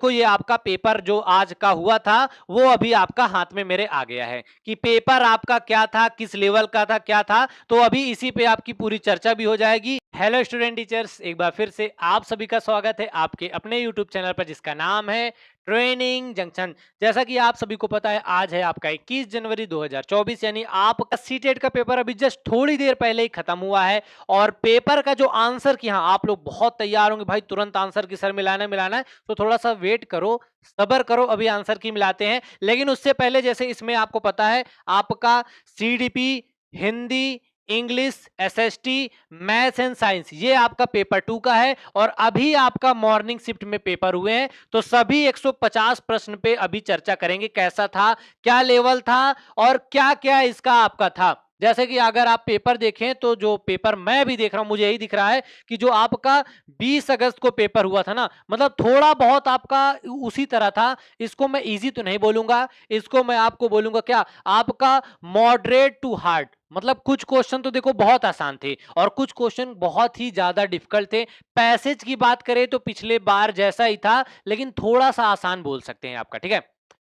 देखो ये आपका पेपर जो आज का हुआ था वो अभी आपका हाथ में मेरे आ गया है कि पेपर आपका क्या था, किस लेवल का था, क्या था। तो अभी इसी पे आपकी पूरी चर्चा भी हो जाएगी। हेलो स्टूडेंट टीचर्स, एक बार फिर से आप सभी का स्वागत है आपके अपने यूट्यूब चैनल पर जिसका नाम है ट्रेनिंग जंक्शन। जैसा कि आप सभी को पता है आज है आपका 21 जनवरी 2024 यानी आपका सीटेट का पेपर अभी जस्ट थोड़ी देर पहले ही खत्म हुआ है। और पेपर का जो आंसर की, हाँ आप लोग बहुत तैयार होंगे भाई तुरंत आंसर की सर मिलाना है, तो थोड़ा सा वेट करो, सबर करो, अभी आंसर की मिलाते हैं। लेकिन उससे पहले जैसे इसमें आपको पता है आपका CDP, Hindi, English, SST, maths and science ये आपका पेपर 2 का है। और अभी आपका मॉर्निंग शिफ्ट में पेपर हुए हैं, तो सभी 150 प्रश्न पे अभी चर्चा करेंगे कैसा था, क्या लेवल था और क्या क्या इसका आपका था। जैसे कि अगर आप पेपर देखें तो जो पेपर मैं भी देख रहा हूं मुझे यही दिख रहा है कि जो आपका 20 अगस्त को पेपर हुआ था ना, मतलब थोड़ा बहुत आपका उसी तरह था। इसको मैं इजी तो नहीं बोलूंगा, इसको मैं आपको बोलूंगा क्या, आपका मॉडरेट टू हार्ड। मतलब कुछ क्वेश्चन तो देखो बहुत आसान थे और कुछ क्वेश्चन बहुत ही ज्यादा डिफिकल्ट थे। पैसेज की बात करें तो पिछले बार जैसा ही था, लेकिन थोड़ा सा आसान बोल सकते हैं आपका, ठीक है।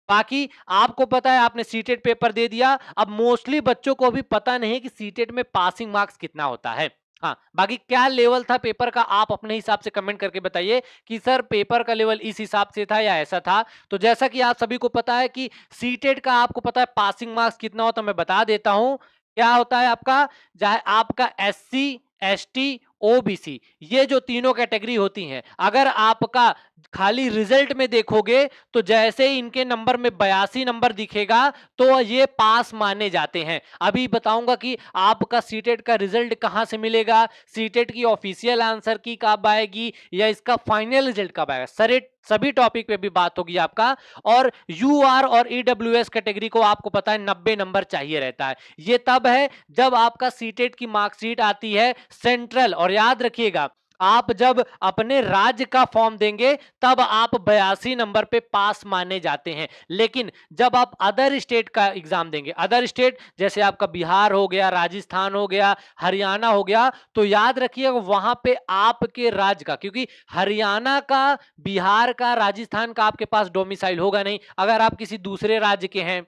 बाकी आपको पता है आपने सीटेट पेपर दे दिया, अब मोस्टली बच्चों को भी पता नहीं कि सीटेट में पासिंग मार्क्स कितना होता है। हाँ, बाकी क्या लेवल था पेपर का आप अपने हिसाब से कमेंट करके बताइए कि सर पेपर का लेवल इस हिसाब से था या ऐसा था। तो जैसा कि आप सभी को पता है कि सीटेट का आपको पता है पासिंग मार्क्स कितना होता है, मैं बता देता हूं। क्या होता है आपका, चाहे आपका एससी, एसटी, ओबीसी ये जो तीनों कैटेगरी होती हैं, अगर आपका खाली रिजल्ट में देखोगे तो जैसे ही इनके नंबर में 82 नंबर दिखेगा तो ये पास माने जाते हैं। अभी बताऊंगा कि आपका सीटेट का रिजल्ट कहां से मिलेगा, सीटेट की ऑफिशियल आंसर की कब आएगी या इसका फाइनल रिजल्ट कब आएगा, सभी टॉपिक पे भी बात होगी आपका। और यूआर और ईडब्ल्यूएस कैटेगरी को आपको पता है 90 नंबर चाहिए रहता है। ये तब है जब आपका सीटेट की मार्कशीट आती है सेंट्रल, और याद रखिएगा आप जब अपने राज्य का फॉर्म देंगे तब आप 82 नंबर पे पास माने जाते हैं। लेकिन जब आप अदर स्टेट का एग्जाम देंगे, अदर स्टेट जैसे आपका बिहार हो गया, राजस्थान हो गया, हरियाणा हो गया, तो याद रखिए वहां पे आपके राज्य का, क्योंकि हरियाणा का, बिहार का, राजस्थान का आपके पास डोमिसाइल होगा नहीं अगर आप किसी दूसरे राज्य के हैं।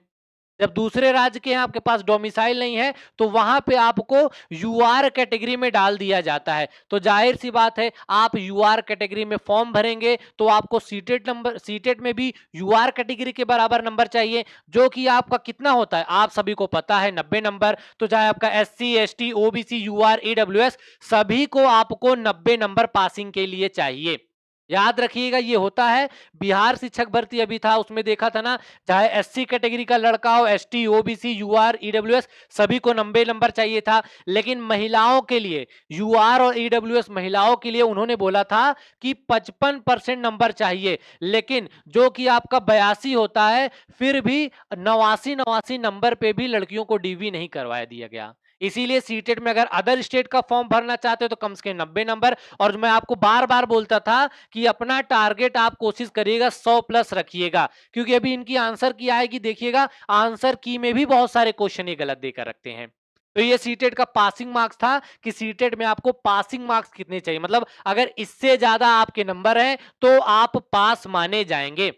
जब दूसरे राज्य के हैं आपके पास डोमिसाइल नहीं है तो वहां पे आपको यूआर कैटेगरी में डाल दिया जाता है। तो जाहिर सी बात है आप यूआर कैटेगरी में फॉर्म भरेंगे तो आपको सीटेट नंबर, सीटेट में भी यूआर कैटेगरी के बराबर नंबर चाहिए, जो कि आपका कितना होता है आप सभी को पता है 90 नंबर। तो चाहे आपका SC, ST, OBC, UR, EWS सभी को आपको 90 नंबर पासिंग के लिए चाहिए। याद रखिएगा ये होता है। बिहार शिक्षक भर्ती अभी था उसमें देखा था ना, चाहे एससी कैटेगरी का लड़का हो, एसटी, ओबीसी, यूआर, ईडब्ल्यूएस सभी को 90 नंबर चाहिए था। लेकिन महिलाओं के लिए, यूआर और ईडब्ल्यूएस महिलाओं के लिए उन्होंने बोला था कि 55% नंबर चाहिए। लेकिन जो कि आपका 82 होता है, फिर भी नवासी नवासी नंबर पे भी लड़कियों को डीवी नहीं करवाया दिया गया। इसीलिए सीटेट में अगर अदर स्टेट का फॉर्म भरना चाहते हो तो कम से कम 90 नंबर। और मैं आपको बार बार बोलता था कि अपना टारगेट आप कोशिश करिएगा 100 प्लस रखिएगा, क्योंकि अभी इनकी आंसर की आएगी, देखिएगा आंसर की में भी बहुत सारे क्वेश्चन ये गलत देकर रखते हैं। तो ये सीटेट का पासिंग मार्क्स था कि सीटेट में आपको पासिंग मार्क्स कितने चाहिए, मतलब अगर इससे ज्यादा आपके नंबर हैं तो आप पास माने जाएंगे,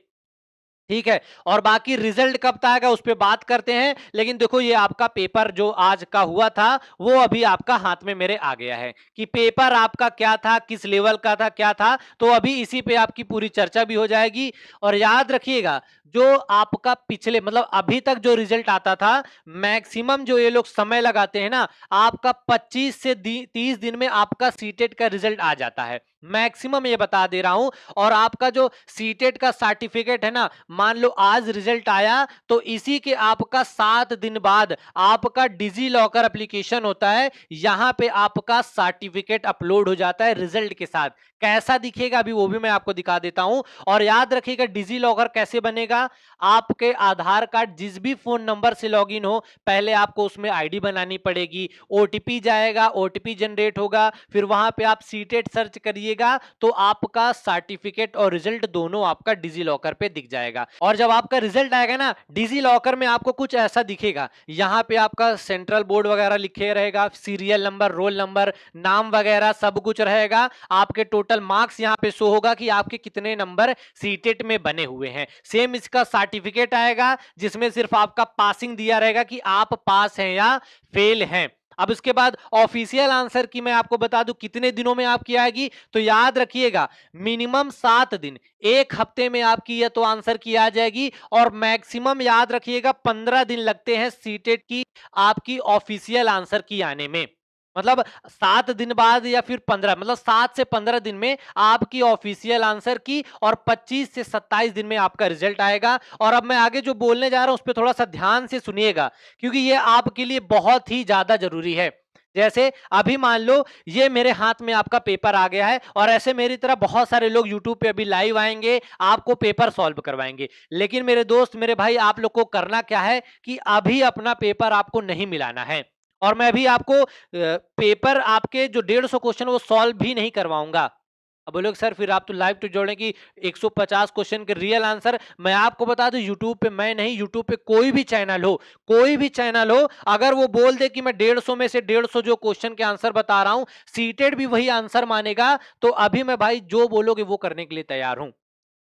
ठीक है। और बाकी रिजल्ट कब तक आएगा उस पर बात करते हैं। लेकिन देखो ये आपका पेपर जो आज का हुआ था वो अभी आपका हाथ में मेरे आ गया है कि पेपर आपका क्या था, किस लेवल का था, क्या था। तो अभी इसी पे आपकी पूरी चर्चा भी हो जाएगी। और याद रखिएगा जो आपका पिछले, मतलब अभी तक जो रिजल्ट आता था, मैक्सिमम जो ये लोग समय लगाते हैं ना, आपका 25 से 30 दिन में आपका सीटेट का रिजल्ट आ जाता है, मैक्सिमम ये बता दे रहा हूं। और आपका जो सीटेट का सर्टिफिकेट है ना, मान लो आज रिजल्ट आया तो इसी के आपका 7 दिन बाद आपका डिजी लॉकर एप्लीकेशन होता है, यहां पे आपका सर्टिफिकेट अपलोड हो जाता है रिजल्ट के साथ। कैसा दिखेगा अभी वो भी मैं आपको दिखा देता हूं। और याद रखिएगा डिजी लॉकर कैसे बनेगा, आपके आधार कार्ड जिस भी फोन नंबर से लॉगिन हो, पहले आपको उसमें आईडी बनानी पड़ेगी, ओटीपी जाएगा, ओटीपी जनरेट होगा, फिर वहां पे आप सीटेट सर्च करिए, करिएगा तो आपका सर्टिफिकेट और रिजल्ट दोनों आपका डिजी लॉकर पे दिख जाएगा। और जब आपका रिजल्ट आएगा ना डिजी लॉकर में, आपको कुछ ऐसा दिखेगा, यहाँ पे आपका सेंट्रल बोर्ड वगैरह लिखे रहेगा, सीरियल नंबर, रोल नंबर, नाम वगैरह सब कुछ रहेगा। आपके टोटल मार्क्स यहाँ पे शो होगा कि आपके कितने नंबर सीटेट में बने हुए हैं। सेम इसका सर्टिफिकेट आएगा जिसमें सिर्फ आपका पासिंग दिया रहेगा कि आप पास हैं या फेल हैं। अब इसके बाद ऑफिशियल आंसर की मैं आपको बता दूं कितने दिनों में आपकी आएगी, तो याद रखिएगा मिनिमम 7 दिन, एक हफ्ते में आपकी यह तो आंसर की आ जाएगी, और मैक्सिमम याद रखिएगा 15 दिन लगते हैं सीटेट की आपकी ऑफिशियल आंसर की आने में। मतलब 7 दिन बाद या फिर 15, मतलब 7 से 15 दिन में आपकी ऑफिशियल आंसर की, और 25 से 27 दिन में आपका रिजल्ट आएगा। और अब मैं आगे जो बोलने जा रहा हूं उस पर थोड़ा सा ध्यान से सुनिएगा, क्योंकि ये आपके लिए बहुत ही ज्यादा जरूरी है। जैसे अभी मान लो ये मेरे हाथ में आपका पेपर आ गया है, और ऐसे मेरी तरह बहुत सारे लोग यूट्यूब पे अभी लाइव आएंगे, आपको पेपर सॉल्व करवाएंगे। लेकिन मेरे दोस्त, मेरे भाई, आप लोग को करना क्या है कि अभी अपना पेपर आपको नहीं मिलाना है, और मैं भी आपको पेपर आपके जो 150 क्वेश्चन वो सॉल्व भी नहीं करवाऊंगा। अब बोलोगे सर फिर आप तो लाइव तो जोड़े कि 150 क्वेश्चन के रियल आंसर। मैं आपको बता दूं यूट्यूब पे मैं नहीं, यूट्यूब पे कोई भी चैनल हो, कोई भी चैनल हो, अगर वो बोल दे कि मैं 150 में से 150 जो क्वेश्चन के आंसर बता रहा हूं सीटेड भी वही आंसर मानेगा, तो अभी मैं भाई जो बोलोगे वो करने के लिए तैयार हूं।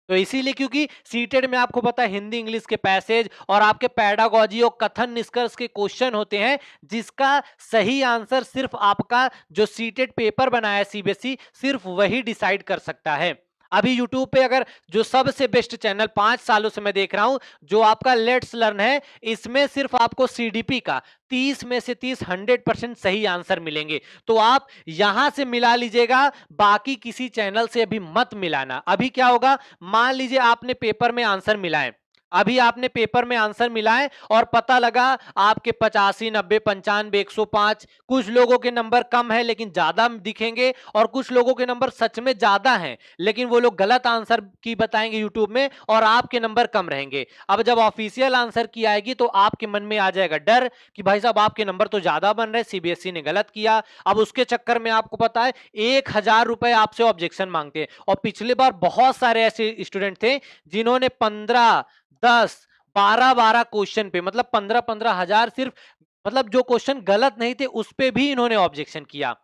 तो इसीलिए क्योंकि सीटेड में आपको पता है हिंदी इंग्लिश के पैसेज और आपके पैडागोजी और कथन निष्कर्ष के क्वेश्चन होते हैं, जिसका सही आंसर सिर्फ आपका जो सीटेड पेपर बनाया है सीबीएसई सिर्फ वही डिसाइड कर सकता है। अभी यूट्यूब पे अगर जो सबसे बेस्ट चैनल 5 सालों से मैं देख रहा हूं जो आपका लेट्स लर्न है, इसमें सिर्फ आपको सीडीपी का 30 में से 30 100% सही आंसर मिलेंगे। तो आप यहां से मिला लीजिएगा, बाकी किसी चैनल से अभी मत मिलाना। अभी क्या होगा, मान लीजिए आपने पेपर में आंसर मिलाए, अभी आपने पेपर में आंसर मिलाए और पता लगा आपके 85 90 95 105, कुछ लोगों के नंबर कम है लेकिन ज्यादा दिखेंगे, और कुछ लोगों के नंबर सच में ज्यादा हैं लेकिन वो लोग गलत आंसर की बताएंगे यूट्यूब में और आपके नंबर कम रहेंगे। अब जब ऑफिशियल आंसर की आएगी तो आपके मन में आ जाएगा डर कि भाई साहब आपके नंबर तो ज्यादा बन रहे, सीबीएसई ने गलत किया। अब उसके चक्कर में आपको पता है 1000 रुपए आपसे ऑब्जेक्शन मांगते हैं, और पिछली बार बहुत सारे ऐसे स्टूडेंट थे जिन्होंने 15 10 12 क्वेश्चन पे, मतलब 15 हजार सिर्फ, मतलब जो क्वेश्चन गलत नहीं थे उस पे भी इन्होंने ऑब्जेक्शन किया।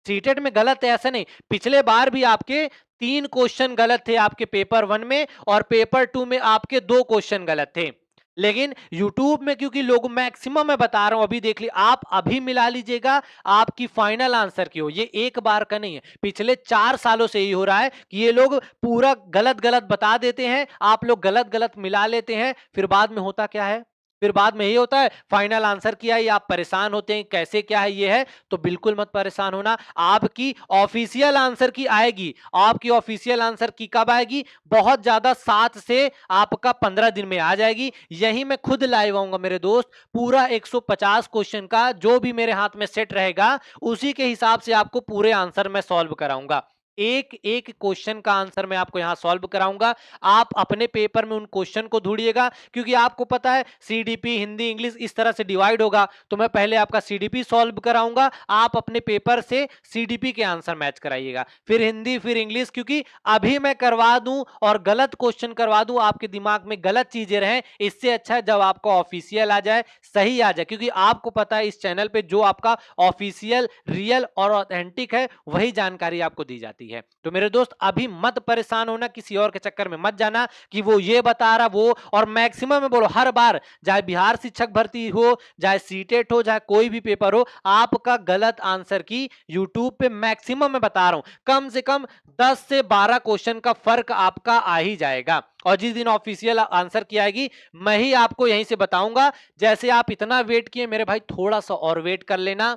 सीटेट में गलत है ऐसा नहीं, पिछले बार भी आपके 3 क्वेश्चन गलत थे आपके पेपर 1 में, और पेपर 2 में आपके 2 क्वेश्चन गलत थे। लेकिन YouTube में क्योंकि लोग मैक्सिमम मैं बता रहा हूं, अभी देख ली आप अभी मिला लीजिएगा आपकी फाइनल आंसर की हो, ये एक बार का नहीं है, पिछले 4 सालों से ही हो रहा है कि ये लोग पूरा गलत गलत बता देते हैं, आप लोग गलत गलत मिला लेते हैं, फिर बाद में होता क्या है, फिर बाद में यही होता है फाइनल आंसर किया ही आप परेशान होते हैं कैसे क्या है ये है। तो बिल्कुल मत परेशान होना, आपकी ऑफिशियल आंसर की आएगी। आपकी ऑफिशियल आंसर की कब आएगी, बहुत ज्यादा 7 से आपका 15 दिन में आ जाएगी। यही मैं खुद लाइव आऊंगा मेरे दोस्त, पूरा 150 क्वेश्चन का जो भी मेरे हाथ में सेट रहेगा उसी के हिसाब से आपको पूरे आंसर मैं सॉल्व कराऊंगा। एक एक क्वेश्चन का आंसर मैं आपको यहां सॉल्व कराऊंगा। आप अपने पेपर में उन क्वेश्चन को ढूंढिएगा, क्योंकि आपको पता है सीडीपी हिंदी इंग्लिश इस तरह से डिवाइड होगा, तो मैं पहले आपका सीडीपी सॉल्व कराऊंगा, आप अपने पेपर से सीडीपी के आंसर मैच कराइएगा, फिर हिंदी फिर इंग्लिश, क्योंकि अभी मैं करवा दूं और गलत क्वेश्चन करवा दूं आपके दिमाग में गलत चीजें रहें, इससे अच्छा है जब आपका ऑफिशियल आ जाए सही आ जाए, क्योंकि आपको पता है इस चैनल पे जो आपका ऑफिशियल रियल और ऑथेंटिक है वही जानकारी आपको दी जाती है। तो मेरे दोस्त अभी मत परेशान होना, किसी और के चक्कर में मत जाना कि वो ये बता रहा वो, और मैक्सिमम में बोलो हर बार चाहे बिहार शिक्षक भर्ती हो, चाहे सीटेट हो, चाहे कोई भी पेपर हो, आपका गलत आंसर की यूट्यूब पे मैक्सिमम में बता रहा हूं कम से कम 10 से 12 क्वेश्चन का फर्क आपका आ ही जाएगा। और जिस दिन ऑफिशियल आंसर की आएगी मैं ही आपको यहीं से बताऊंगा। जैसे आप इतना वेट किए मेरे भाई, थोड़ा सा और वेट कर लेना।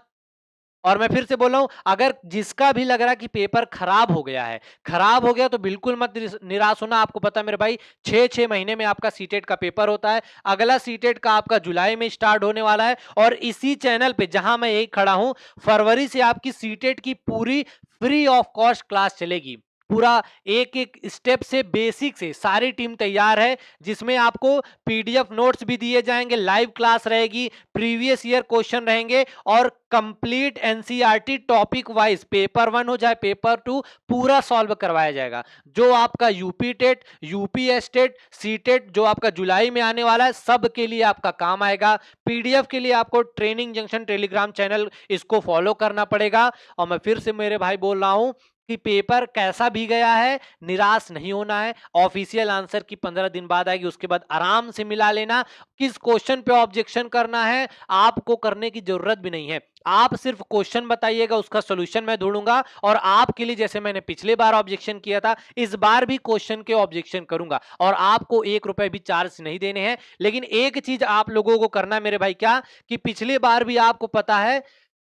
और मैं फिर से बोल रहा हूं, अगर जिसका भी लग रहा है कि पेपर खराब हो गया है, खराब हो गया, तो बिल्कुल मत निराश होना। आपको पता है मेरे भाई 6 महीने में आपका सीटेट का पेपर होता है, अगला सीटेट का आपका जुलाई में स्टार्ट होने वाला है, और इसी चैनल पे जहां मैं यही खड़ा हूं फरवरी से आपकी सीटेट की पूरी फ्री ऑफ कॉस्ट क्लास चलेगी। पूरा एक एक स्टेप से बेसिक से सारी टीम तैयार है, जिसमें आपको पीडीएफ नोट्स भी दिए जाएंगे, लाइव क्लास रहेगी, प्रीवियस ईयर क्वेश्चन रहेंगे और complete NCERT topic wise paper 1 हो जाए पेपर 2 पूरा सॉल्व करवाया जाएगा। जो आपका UP TET, UPS TET, C TET जो आपका जुलाई में आने वाला है, सब के लिए आपका काम आएगा। पीडीएफ के लिए आपको ट्रेनिंग जंक्शन टेलीग्राम चैनल इसको फॉलो करना पड़ेगा। और मैं फिर से मेरे भाई बोल रहा हूं कि पेपर कैसा भी गया है, निराश नहीं होना है। ऑफिशियल आंसर की 15 दिन बाद आएगी, उसके बाद आराम से मिला लेना। किस क्वेश्चन पे ऑब्जेक्शन करना है आपको करने की जरूरत भी नहीं है। आप सिर्फ क्वेश्चन बताइएगा, उसका सॉल्यूशन मैं ढूंढूंगा और आपके लिए, जैसे मैंने पिछले बार ऑब्जेक्शन किया था, इस बार भी क्वेश्चन के ऑब्जेक्शन करूंगा और आपको 1 रुपए भी चार्ज नहीं देने हैं। लेकिन एक चीज आप लोगों को करना है मेरे भाई, क्या कि पिछली बार भी आपको पता है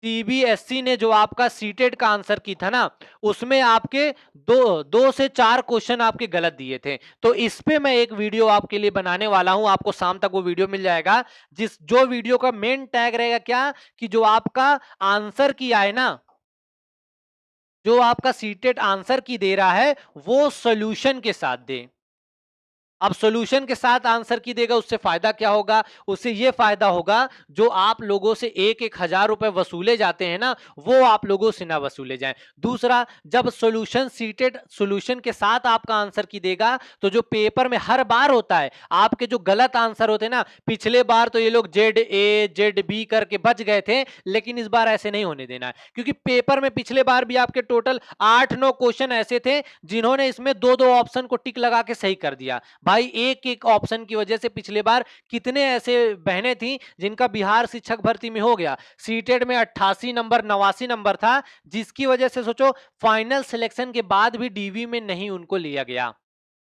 सीबीएसई ने जो आपका सीटेट का आंसर की था ना, उसमें आपके दो से 4 क्वेश्चन आपके गलत दिए थे। तो इस पे मैं एक वीडियो आपके लिए बनाने वाला हूं, आपको शाम तक वो वीडियो मिल जाएगा। जो वीडियो का मेन टैग रहेगा क्या कि जो आपका आंसर किया है ना, जो आपका सीटेट आंसर की दे रहा है वो सॉल्यूशन के साथ दे। अब सॉल्यूशन के साथ आंसर की देगा, उससे फायदा क्या होगा? उससे यह फायदा होगा जो आप लोगों से 1-1 हजार रुपए वसूले जाते हैं ना, वो आप लोगों से ना वसूले जाएं। दूसरा, जब सॉल्यूशन सीटेड सॉल्यूशन के साथ आपका आंसर की देगा, तो जो पेपर में हर बार होता है आपके जो गलत आंसर होते हैं ना, पिछले बार तो ये लोग ZA ZB करके बच गए थे, लेकिन इस बार ऐसे नहीं होने देना है। क्योंकि पेपर में पिछले बार भी आपके टोटल 8-9 क्वेश्चन ऐसे थे जिन्होंने इसमें 2-2 ऑप्शन को टिक लगा के सही कर दिया। भाई एक एक ऑप्शन की वजह से पिछले बार कितने ऐसे बहनें थी जिनका बिहार शिक्षक भर्ती में हो गया। सीटेड में 88 नंबर 89 नंबर था, जिसकी वजह से सोचो फाइनल सिलेक्शन के बाद भी डीवी में नहीं उनको लिया गया।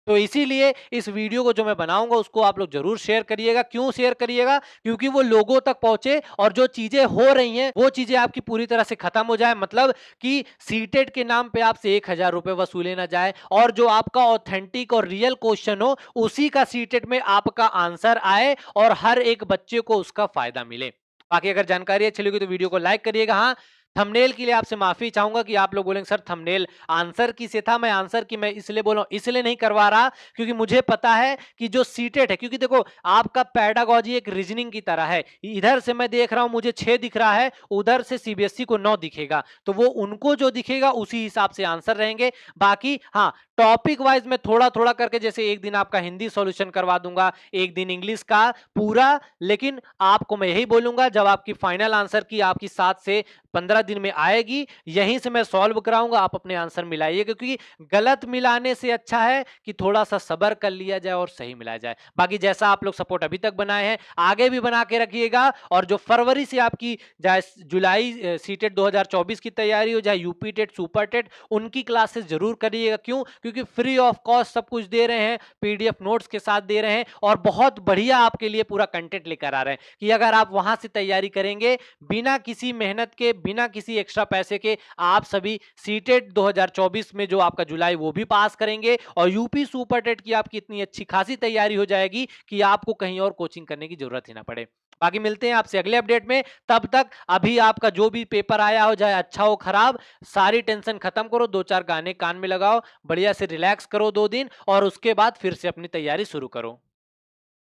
तो इसीलिए इस वीडियो को जो मैं बनाऊंगा उसको आप लोग जरूर शेयर करिएगा। क्यों शेयर करिएगा? क्योंकि वो लोगों तक पहुंचे और जो चीजें हो रही हैं वो चीजें आपकी पूरी तरह से खत्म हो जाए। मतलब कि सीटेट के नाम पे आपसे 1,000 रुपए वसूले ना जाए और जो आपका ऑथेंटिक और रियल क्वेश्चन हो उसी का सीटेट में आपका आंसर आए और हर एक बच्चे को उसका फायदा मिले। बाकी अगर जानकारी अच्छी लगी तो वीडियो को लाइक करिएगा। हाँ, थंबनेल के लिए आपसे माफी चाहूंगा कि आप लोग बोलेंगे सर थंबनेल आंसर की से था। मैं आंसर की मैं इसलिए बोल रहा हूं, इसलिए नहीं करवा रहा क्योंकि मुझे पता है कि जो सीटेट है, क्योंकि देखो आपका पैडागोजी एक रीजनिंग की तरह है। इधर से मैं देख रहा हूं मुझे 6 दिख रहा है, उधर से सीबीएसई को 9 दिखेगा, तो वो उनको जो दिखेगा उसी हिसाब से आंसर रहेंगे। बाकी हाँ, टॉपिक वाइज में थोड़ा थोड़ा करके, जैसे एक दिन आपका हिंदी सॉल्यूशन करवा दूंगा, एक दिन इंग्लिश का पूरा। लेकिन आपको मैं यही बोलूंगा जब आपकी फाइनल आंसर की आपकी 7 से 15 दिन में आएगी, यहीं से मैं सॉल्व कराऊंगा, आप अपने आंसर मिलाइएगा। क्योंकि गलत मिलाने से अच्छा है कि थोड़ा सा सब्र कर लिया जाए और सही मिलाया जाए। बाकी जैसा आप लोग सपोर्ट अभी तक बनाए हैं आगे भी बना के रखिएगा। और जो फरवरी से आपकी चाहे जुलाई सीटेट 2024 की तैयारी हो, चाहे यूपी टेट सुपर टेट, उनकी क्लासेस जरूर करिएगा। क्यों? क्योंकि फ्री ऑफ कॉस्ट सब कुछ दे रहे हैं, पीडीएफ नोट्स के साथ दे रहे हैं और बहुत बढ़िया आपके लिए पूरा कंटेंट लेकर आ रहे हैं कि अगर आप वहां से तैयारी करेंगे बिना किसी मेहनत के, बिना किसी एक्स्ट्रा पैसे के, आप सभी सीटेट 2024 में जो आपका जुलाई वो भी पास करेंगे और यूपी सुपर टेट की आपकी इतनी अच्छी खासी तैयारी हो जाएगी कि आपको कहीं और कोचिंग करने की जरूरत ही ना पड़े। बाकी मिलते हैं आपसे अगले अपडेट में। तब तक अभी आपका जो भी पेपर आया हो, चाहे अच्छा हो खराब, सारी टेंशन खत्म करो, 2-4 गाने कान में लगाओ, बढ़िया से रिलैक्स करो 2 दिन और उसके बाद फिर से अपनी तैयारी शुरू करो।